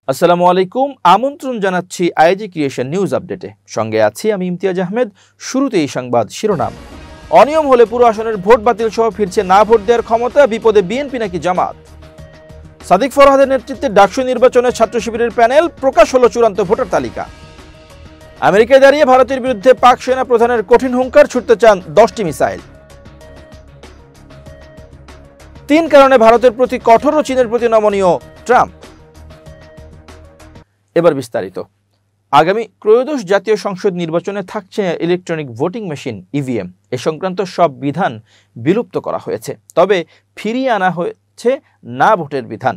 আসসালামু আলাইকুম, আমন্ত্রণ জানাচ্ছি আইজি ক্রিয়েশন নিউজ আপডেটে। সঙ্গে আছি আমি ইমতিয়াজ আহমেদ। শুরুতেই সংবাদ শিরোনাম। অনিয়ম হলে পুরো আসনের ভোট বাতিল সহ ফিরছে না ভোট দেওয়ার ক্ষমতা, বিপদে বিএনপি নাকি জামাত। সাদিক ফরহাদের নেতৃত্বে ডাকসু নির্বাচনে ছাত্র শিবিরের প্যানেল, প্রকাশ হলো চূড়ান্ত ভোটার তালিকা। আমেরিকায় দাঁড়িয়ে ভারতের বিরুদ্ধে পাক সেনা প্রধানের কঠিন হুঙ্কার, ছুটতে চান 10টি মিসাইল। 3 কারণে ভারতের প্রতি কঠোর ও চীনের প্রতি নমনীয় ট্রাম্প। এবার বিস্তারিত। আগামী ত্রয়োদশ জাতীয় সংসদ নির্বাচনে থাকছে ইলেকট্রনিক ভোটিং মেশিন ইভিএম। এ সংক্রান্ত সব বিধান বিলুপ্ত করা হয়েছে, তবে ফিরিয়ে আনা হয়েছে না ভোটের বিধান।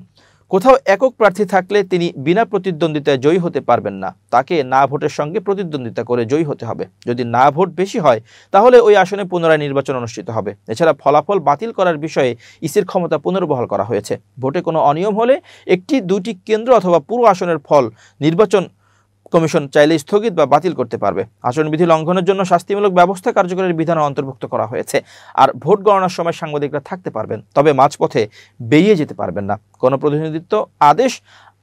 কোথাও একক প্রার্থী থাকলে তিনি বিনা প্রতিদ্বন্দ্বিতায় জয়ী হতে পারবেন না, তাকে না ভোটের সঙ্গে প্রতিদ্বন্দ্বিতা করে জয়ী হতে হবে। যদি না ভোট বেশি হয় তাহলে ওই আসনে পুনরায় নির্বাচন অনুষ্ঠিত হবে। এছাড়া ফলাফল বাতিল করার বিষয়ে ইসির ক্ষমতা পুনর্বহাল করা হয়েছে। ভোটে কোনো অনিয়ম হলে 1-2টি কেন্দ্র অথবা পুরো আসনের ফল নির্বাচন কমিশন চাইলে স্থগিত বা বাতিল করতে পারবে। আচরণবিধি লঙ্ঘনের জন্য শাস্তিমূলক ব্যবস্থা কার্যকরের বিধান অন্তর্ভুক্ত করা হয়েছে। আর ভোট গণনার সময় সাংবাদিকরা থাকতে পারবেন, তবে মাঝপথে বেরিয়ে যেতে পারবেন না। গণপ্রতিনিধিত্ব আদেশ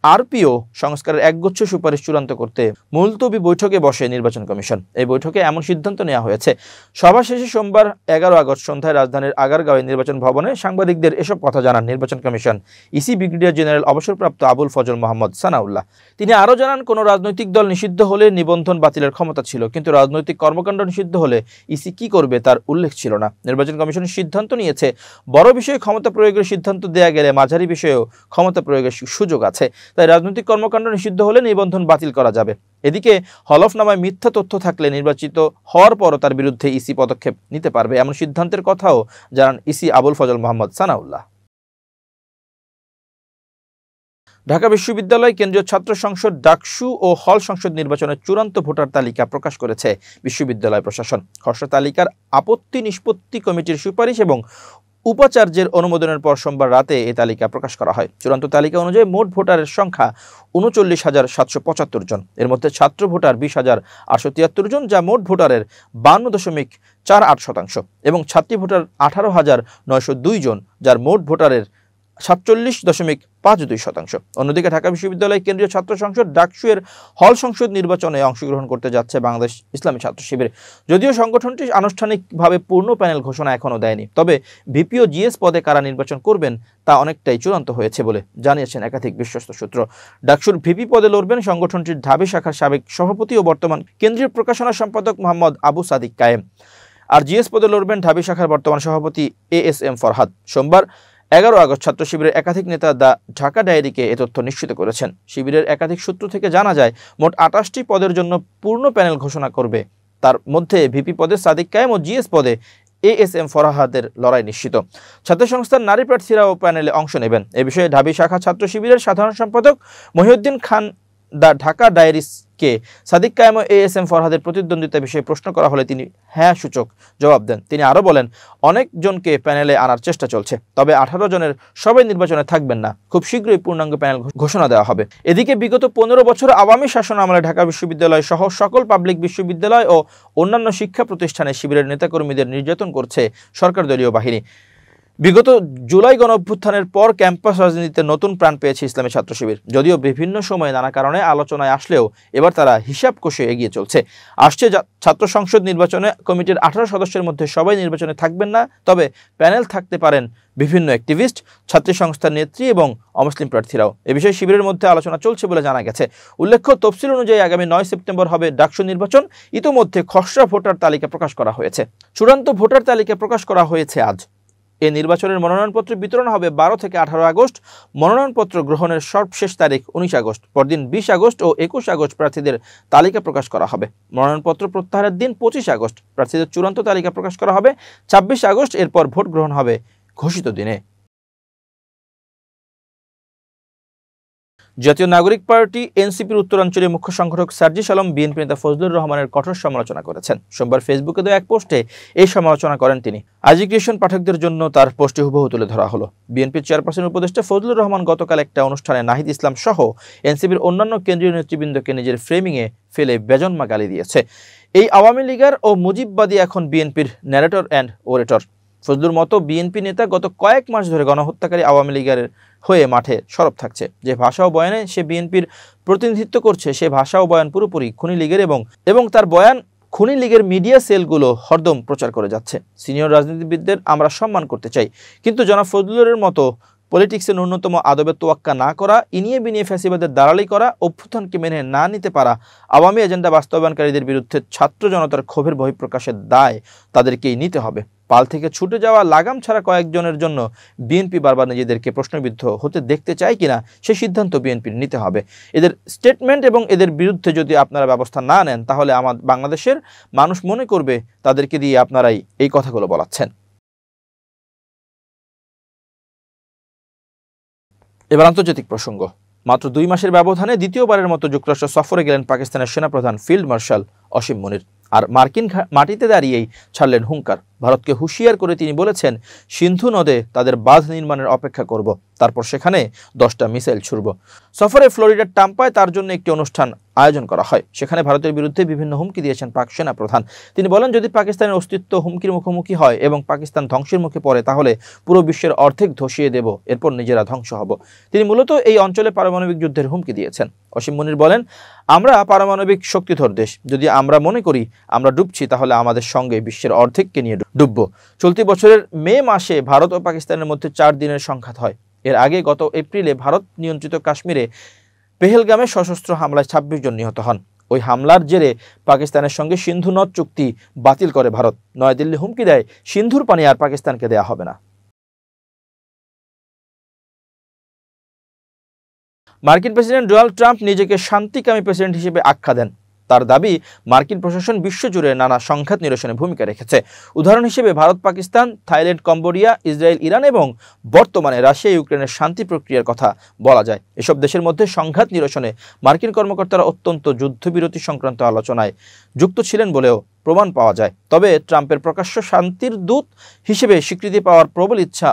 আরপিও সংস্কারের একগুচ্ছ সুপারিশ চূড়ান্ত করতে মুলতবি বৈঠকে বসে নির্বাচন কমিশন। এই বৈঠকে এমন সিদ্ধান্ত নেওয়া হয়েছে। সভা শেষে সোমবার 11 আগস্ট সন্ধ্যায় রাজধানীর আগারগাঁওয়ে নির্বাচন ভবনে সাংবাদিকদের এসব কথা জানান নির্বাচন কমিশন ইসি ব্রিগেডিয়ার জেনারেল অবসরপ্রাপ্ত আবুল ফজল মোহাম্মদ সানাউল্লাহ। তিনি আরও জানান, কোনো রাজনৈতিক দল নিষিদ্ধ হলে নিবন্ধন বাতিলের ক্ষমতা ছিল, কিন্তু রাজনৈতিক কর্মকাণ্ড নিষিদ্ধ হলে ইসি কি করবে তার উল্লেখ ছিল না। নির্বাচন কমিশনের সিদ্ধান্ত নিয়েছে, বড় বিষয়ে ক্ষমতা প্রয়োগের সিদ্ধান্ত দেয়া গেলে মাঝারি বিষয়েও ক্ষমতা প্রয়োগের সুযোগ আছে। তাই রাজনৈতিক কর্মকাণ্ড নিষিদ্ধ হলে নিবন্ধন বাতিল করা যাবে। এদিকে হলফনামায় মিথ্যা তথ্য থাকলে নির্বাচিত হওয়ার পরও তার বিরুদ্ধে ইসি পদক্ষেপ নিতে পারবে, এমন সিদ্ধান্তের কথাও জানান ইসি আবুল ফজল মোহাম্মদ সানাউল্লাহ। ঢাকা বিশ্ববিদ্যালয় কেন্দ্রীয় ছাত্র সংসদ ডাকসু ও হল সংসদ নির্বাচনের চূড়ান্ত ভোটার তালিকা প্রকাশ করেছে বিশ্ববিদ্যালয় প্রশাসন। খসড়া তালিকার আপত্তি নিষ্পত্তি কমিটির সুপারিশ এবং উপাচার্যের অনুমোদনের পর সোমবার রাতে এই তালিকা প্রকাশ করা হয়। চূড়ান্ত তালিকা অনুযায়ী মোট ভোটারের সংখ্যা 39,775 জন। এর মধ্যে ছাত্র ভোটার 20,873 জন, যা মোট ভোটারের 52.48% এবং ছাত্রী ভোটার 18,902 জন, যার মোট ভোটারের 47.52%। অন্যদিকে ঢাকা বিশ্ববিদ্যালয় কেন্দ্রীয় ছাত্র সংসদ ডাকসু এর হল সংসদ নির্বাচনে অংশগ্রহণ করতে যাচ্ছে বাংলাদেশ ইসলামী ছাত্র শিবির। যদিও সংগঠনটি আনুষ্ঠানিকভাবে পূর্ণ প্যানেল ঘোষণা এখনও দেয়নি, তবে ভিপি ও জিএস পদে কারা নির্বাচন করবেন তা অনেকটাই চূড়ান্ত হয়েছে বলে জানিয়েছেন একাধিক বিশ্বস্ত সূত্র। ডাকসুর ভিপি পদে লড়বেন সংগঠনটির ঢাবি শাখার সাবেক সভাপতি ও বর্তমান কেন্দ্রীয় প্রকাশনা সম্পাদক মোহাম্মদ আবু সাদিক কায়েম, আর জিএস পদে লড়বেন ঢাবি শাখার বর্তমান সভাপতি ASM ফরহাদ। সোমবার 11 আগস্ট ছাত্র শিবিরের একাধিক নেতা দ্য ঢাকা ডায়েরিকে এ তথ্য নিশ্চিত করেছেন। শিবিরের একাধিক সূত্র থেকে জানা যায়, মোট 28টি পদের জন্য পূর্ণ প্যানেল ঘোষণা করবে। তার মধ্যে ভিপি পদে সাদিক কায়েম ও জিএস পদে ASM ফরহাদের লড়াই নিশ্চিত। ছাত্র সংস্থার নারী প্রার্থীরাও প্যানেলে অংশ নেবেন। এ বিষয়ে ঢাবি শাখা ছাত্র শিবিরের সাধারণ সম্পাদক মহিউদ্দিন খান দ্য ঢাকা ডায়েরিসকে সাদিক কায়েম ও ASM ফরহাদের প্রতিদ্বন্দ্বিতা বিষয়ে প্রশ্ন করা হলে তিনি হ্যাঁ সূচক জবাব দেন। তিনি আরও বলেন, অনেক জনকে প্যানেলে আনার চেষ্টা চলছে, তবে 18 জনের সবাই নির্বাচনে থাকবেন না। খুব শীঘ্রই পূর্ণাঙ্গ প্যানেল ঘোষণা দেওয়া হবে। এদিকে বিগত 15 বছর আওয়ামী শাসন আমলে ঢাকা বিশ্ববিদ্যালয় সহ সকল পাবলিক বিশ্ববিদ্যালয় ও অন্যান্য শিক্ষা প্রতিষ্ঠানে শিবিরের নেতাকর্মীদের নির্যাতন করছে সরকার দলীয় বাহিনী। বিগত জুলাই গণ অভ্যুত্থানের পর ক্যাম্পাস রাজনীতিতে নতুন প্রাণ পেয়েছে ইসলামী ছাত্র শিবির। যদিও বিভিন্ন সময়ে নানা কারণে আলোচনায় আসলেও এবার তারা হিসাব কষে এগিয়ে চলছে। আসছে ছাত্র সংসদ নির্বাচনে কমিটির 18 সদস্যের মধ্যে সবাই নির্বাচনে থাকবেন না, তবে প্যানেল থাকতে পারেন বিভিন্ন অ্যাক্টিভিস্ট, ছাত্রী সংস্থার নেত্রী এবং অমুসলিম প্রার্থীরাও। এ বিষয়ে শিবিরের মধ্যে আলোচনা চলছে বলে জানা গেছে। উল্লেখ্য, তফসিল অনুযায়ী আগামী 9 সেপ্টেম্বর হবে ডাকসু নির্বাচন। ইতোমধ্যে খসড়া ভোটার তালিকা প্রকাশ করা হয়েছে। চূড়ান্ত ভোটার তালিকা প্রকাশ করা হয়েছে আজ। এই নির্বাচনের মনোনয়নপত্র বিতরণ হবে 12 থেকে 18 আগস্ট। মনোনয়নপত্র গ্রহণের সর্বশেষ তারিখ 19 আগস্ট। পরদিন 20 আগস্ট ও 21 আগস্ট প্রার্থীদের তালিকা প্রকাশ করা হবে। মনোনয়নপত্র প্রত্যাহারের দিন 25 আগস্ট। প্রার্থীদের চূড়ান্ত তালিকা প্রকাশ করা হবে 26 আগস্ট। এরপর ভোট গ্রহণ হবে ঘোষিত দিনে। জাতীয় নাগরিক পার্টি এনসিপির উত্তরাঞ্চলীয় মুখ্য সংগঠক সার্জিস আলম বিএনপি নেতা ফজলুর রহমানের কঠোর সমালোচনা করেছেন। সোমবার ফেসবুকে দেওয়া এক পোস্টে এই সমালোচনা করেন তিনি। আইজি ক্রিয়েশন পাঠকদের জন্য তার পোস্টে হুবহু তুলে ধরা হলো। বিএনপির চেয়ারপারসন উপদেষ্টা ফজলুর রহমান গতকাল একটা অনুষ্ঠানে নাহিদ ইসলাম সহ এনসিপির অন্যান্য কেন্দ্রীয় নেতৃবৃন্দকে নিজের ফ্রেমিংয়ে ফেলে বেজন্মা গালি দিয়েছে। এই আওয়ামী লীগার ও মুজিববাদী এখন বিএনপির ন্যারেটর অ্যান্ড ওরেটর। ফজলুর মতো বিএনপি নেতা গত কয়েক মাস ধরে গণহত্যাকারী আওয়ামী লীগের হয়ে মাঠে সরব থাকছে। যে ভাষা ও বয়ানে সে বিএনপির প্রতিনিধিত্ব করছে, সে ভাষা ও বয়ান পুরোপুরি খুনি লীগের এবং তার বয়ান খুনি লীগের মিডিয়া সেলগুলো হরদম প্রচার করে যাচ্ছে। সিনিয়র রাজনীতিবিদদের আমরা সম্মান করতে চাই, কিন্তু জনাব ফজলুরের মতো পলিটিক্সে ন্যূনতম আদবের তোয়াক্কা না করা, ইনিয়ে বিনিয়ে ফ্যাসিবাদের দালালি করা, অভ্যুত্থানকে মেনে না নিতে পারা আওয়ামী এজেন্ডা বাস্তবায়নকারীদের বিরুদ্ধে ছাত্র জনতার ক্ষোভের বহিঃপ্রকাশের দায় তাদেরকেই নিতে হবে। পাল থেকে ছুটে যাওয়া লাগাম ছাড়া কয়েকজনের জন্য বিএনপি বারবার নিজেদেরকে প্রশ্নবিদ্ধ হতে দেখতে চায় কিনা সে সিদ্ধান্ত বিএনপির নিতে হবে। এদের স্টেটমেন্ট এবং এদের বিরুদ্ধে যদি আপনারা ব্যবস্থা না নেন, তাহলে বাংলাদেশের মানুষ মনে করবে তাদেরকে দিয়ে আপনারাই এই কথাগুলো বলাচ্ছেন। এবার আন্তর্জাতিক প্রসঙ্গ। মাত্র 2 মাসের ব্যবধানে দ্বিতীয়বারের মতো যুক্তরাষ্ট্র সফরে গেলেন পাকিস্তানের সেনাপ্রধান ফিল্ড মার্শাল অসীম মুনির। আর মার্কিন মাটিতে দাঁড়িয়েই ছাড়লেন হুঙ্কার। ভারতকে হুঁশিয়ার করে তিনি বলেছেন, সিন্ধু নদে তাদের বাঁধ নির্মাণের অপেক্ষা করব, তারপর সেখানে 10টা মিসাইল ছুড়ব। সফরে ফ্লোরিডার টাম্পায় তার জন্য একটি অনুষ্ঠান আয়োজন করা হয়। সেখানে ভারতের বিরুদ্ধে বিভিন্ন হুমকি দিয়েছেন পাক সেনাপ্রধান। তিনি বলেন, যদি পাকিস্তানের অস্তিত্ব হুমকির মুখোমুখি হয় এবং পাকিস্তান ধ্বংসের মুখে পড়ে, তাহলে পুরো বিশ্বের অর্ধেক ধসিয়ে দেব, এরপর নিজেরা ধ্বংস হব। তিনি মূলত এই অঞ্চলে পারমাণবিক যুদ্ধের হুমকি দিয়েছেন। অসীম মুনির বলেন, আমরা পারমাণবিক শক্তিধর দেশ। যদি আমরা মনে করি আমরা ডুবছি, তাহলে আমাদের সঙ্গে বিশ্বের অর্ধেককে নিয়ে ডুবব। চলতি বছরের মে মাসে ভারত ও পাকিস্তানের মধ্যে 4 দিনের সংঘাত হয়। এর আগে গত এপ্রিলে ভারত নিয়ন্ত্রিত কাশ্মীরে পেহেলগামে সশস্ত্র হামলায় 26 জন নিহত হন। ওই হামলার জেরে পাকিস্তানের সঙ্গে সিন্ধু নদ চুক্তি বাতিল করে ভারত। নয়াদিল্লি হুমকি দেয়, সিন্ধুর পানি আর পাকিস্তানকে দেয়া হবে না। মার্কিন প্রেসিডেন্ট ডোনাল্ড ট্রাম্প নিজেকে শান্তিকামী প্রেসিডেন্ট হিসেবে আখ্যা দেন। তার দাবি, মার্কিন প্রশাসন বিশ্বজুড়ে নানা সংঘাত নিরসনে ভূমিকা রেখেছে। উদাহরণ হিসেবে Bharat, Pakistan, Thailand, Cambodia, Israel, Iran এবং বর্তমানে রাশিয়া ইউক্রেনের শান্তি প্রক্রিয়ার কথা বলা যায়। এসব দেশের মধ্যে সংঘাত নিরসনে মার্কিন কর্মকর্তারা অত্যন্ত যুদ্ধবিরতি সংক্রান্ত আলোচনায় যুক্ত ছিলেন বলেও প্রমাণ পাওয়া যায়। তবে ট্রাম্পের প্রকাশ্য শান্তির দূত হিসেবে স্বীকৃতি পাওয়ার প্রবল ইচ্ছা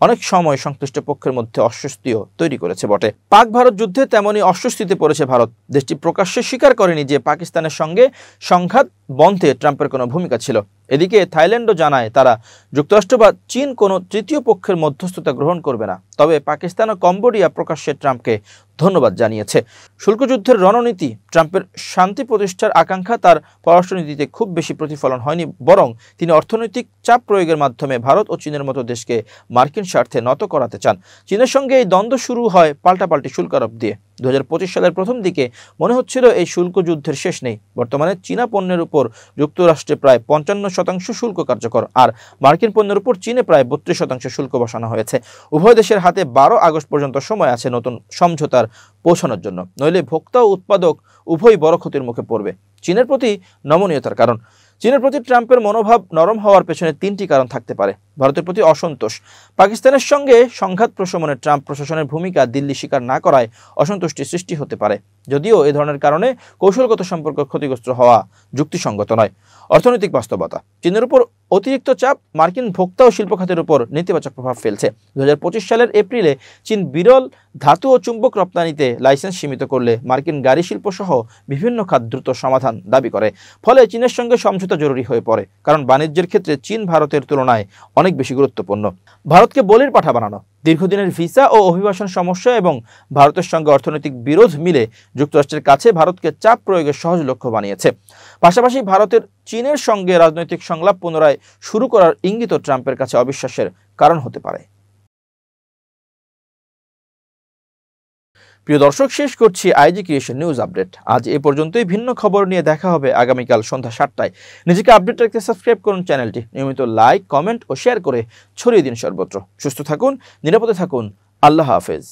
অনেক সময় সংশ্লিষ্ট পক্ষের মধ্যে অস্বস্তিও তৈরি করেছে বটে। পাক ভারত যুদ্ধে তেমনই অস্বস্তিতে পড়েছে ভারত। দেশটি প্রকাশ্যে স্বীকার করেনি যে পাকিস্তানের সঙ্গে সংঘাত বন্ধে ট্রাম্পের কোনো ভূমিকা ছিল। এদিকে থাইল্যান্ডও জানায় তারা যুক্তরাষ্ট্র বা চীন কোনো তৃতীয় পক্ষের মধ্যস্থতা গ্রহণ করবে না। তবে পাকিস্তান ও কম্বোডিয়া প্রকাশ্যে ট্রাম্পকে ধন্যবাদ জানিয়েছে। শুল্কযুদ্ধের রণনীতি, ট্রাম্পের শান্তি প্রতিষ্ঠার আকাঙ্ক্ষা তার পররাষ্ট্রনীতিতে খুব বেশি প্রতিফলন হয়নি, বরং তিনি অর্থনৈতিক চাপ প্রয়োগের মাধ্যমে ভারত ও চীনের মতো দেশকে মার্কিন স্বার্থে নত করাতে চান। চীনের সঙ্গে এই দ্বন্দ্ব শুরু হয় পাল্টাপাল্টি শুল্ক আরোপ দিয়ে। 2025 সালের প্রথম দিকে মনে হচ্ছিল এই শুল্ক যুদ্ধের শেষ নেই। বর্তমানে চীনা পণ্যের উপর যুক্তরাষ্ট্রে প্রায় 55% শুল্ক কার্যকর, আর মার্কিন পণ্যের উপর চীনে প্রায় 32% শুল্ক বসানো হয়েছে। উভয় দেশের হাতে 12 আগস্ট পর্যন্ত সময় আছে নতুন সমঝোতার পৌঁছানোর জন্য, নইলে ভোক্তা ও উৎপাদক উভয়ই বড় ক্ষতির মুখে পড়বে। চীনের প্রতি নমনীয়তার কারণ। চীনের প্রতি ট্রাম্পের মনোভাব নরম হওয়ার পেছনে 3টি কারণ থাকতে পারে। ভারতের প্রতি অসন্তোষ। পাকিস্তানের সঙ্গে সংঘাত প্রশমনে ট্রাম্প প্রশাসনের ভূমিকা দিল্লি স্বীকার না করায় অসন্তুষ্টি সৃষ্টি হতে পারে, যদিও এ ধরনের কারণে কৌশলগত সম্পর্ক ক্ষতিগ্রস্ত হওয়া যুক্তিসঙ্গত নয়। অর্থনৈতিক বাস্তবতা। চীনের উপর অতিরিক্ত চাপ মার্কিন ভোক্তা ও শিল্প খাতের উপর নেতিবাচক প্রভাব ফেলছে। 2025 সালের এপ্রিলে চীন বিরল ধাতু ও চুম্বক রপ্তানিতে লাইসেন্স সীমিত করলে মার্কিন গাড়ি শিল্প সহ বিভিন্ন খাত দ্রুত সমাধান দাবি করে। ফলে চীনের সঙ্গে সমঝোতা জরুরি হয়ে পড়ে, কারণ বাণিজ্যের ক্ষেত্রে চীন ভারতের তুলনায় অনেক বেশি গুরুত্বপূর্ণ। ভারতকে বলির পাঠা বানানো, দীর্ঘদিনের ভিসা ও অভিবাসন সমস্যা এবং ভারতের সঙ্গে অর্থনৈতিক বিরোধ মিলে যুক্তরাষ্ট্রের কাছে ভারতকে চাপ প্রয়োগের সহজ লক্ষ্য বানিয়েছে। পাশাপাশি ভারতের চীনের সঙ্গে রাজনৈতিক সংলাপ পুনরায় শুরু করার ইঙ্গিত ট্রাম্পের কাছে অবিশ্বাসের কারণ হতে পারে। প্রিয় দর্শক, শেষ করছি আইজি ক্রিয়েশন নিউজ আপডেট। আজ এ পর্যন্তই। ভিন্ন খবর নিয়ে দেখা হবে আগামীকাল সন্ধ্যা 7টায়। নিজেকে আপডেট রাখতে সাবস্ক্রাইব করুন চ্যানেলটি। নিয়মিত লাইক, কমেন্ট ও শেয়ার করে ছড়িয়ে দিন সর্বত্র। সুস্থ থাকুন, নিরাপদে থাকুন। আল্লাহ হাফেজ।